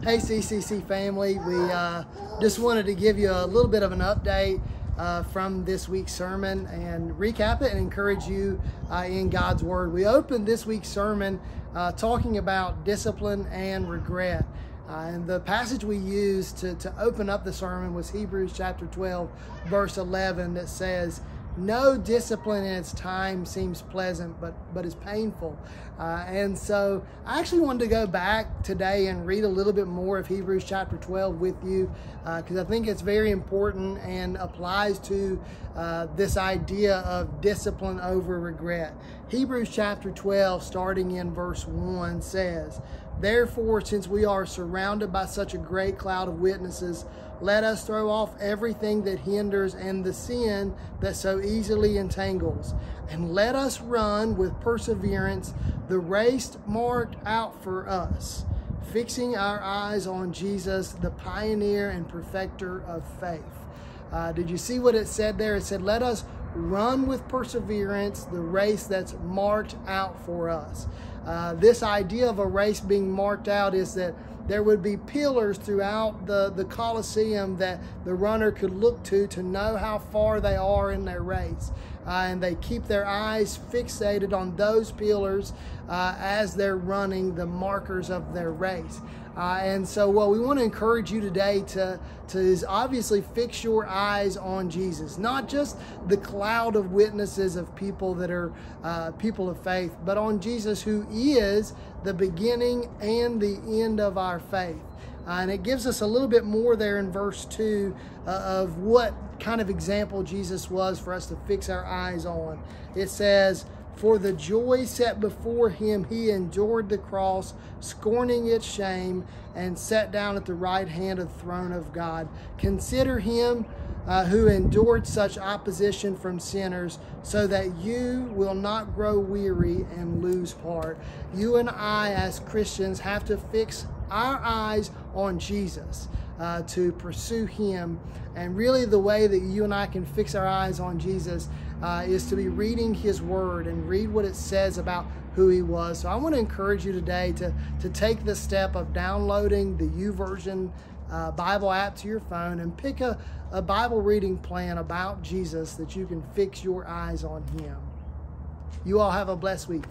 Hey CCC family, we just wanted to give you a little bit of an update from this week's sermon and recap it and encourage you in God's Word. We opened this week's sermon talking about discipline and regret. And the passage we used to open up the sermon was Hebrews chapter 12, verse 11 that says, "No discipline in its time seems pleasant, but is painful." And so I actually wanted to go back today and read a little bit more of Hebrews chapter 12 with you because I think it's very important and applies to this idea of discipline over regret. Hebrews chapter 12, starting in verse 1, says, "Therefore, since we are surrounded by such a great cloud of witnesses, let us throw off everything that hinders and the sin that so easily entangles, and let us run with perseverance the race marked out for us, fixing our eyes on Jesus, the pioneer and perfecter of faith." Did you see what it said there? It said, let us run with perseverance the race that's marked out for us. This idea of a race being marked out is that there would be pillars throughout the Colosseum that the runner could look to know how far they are in their race. And they keep their eyes fixated on those pillars as they're running the markers of their race. And so what we want to encourage you today to is obviously fix your eyes on Jesus, not just the cloud of witnesses of people that are people of faith, but on Jesus, who is the beginning and the end of our faith. And it gives us a little bit more there in verse 2 of what kind of example Jesus was for us to fix our eyes on. It says, "For the joy set before him, he endured the cross, scorning its shame, and sat down at the right hand of the throne of God. Consider him who endured such opposition from sinners, so that you will not grow weary and lose heart." You and I as Christians have to fix our eyes on Jesus to pursue him. And really the way that you and I can fix our eyes on Jesus is to be reading his word and read what it says about who he was. So I want to encourage you today to take the step of downloading the YouVersion Bible app to your phone and pick a Bible reading plan about Jesus that you can fix your eyes on him. You all have a blessed week.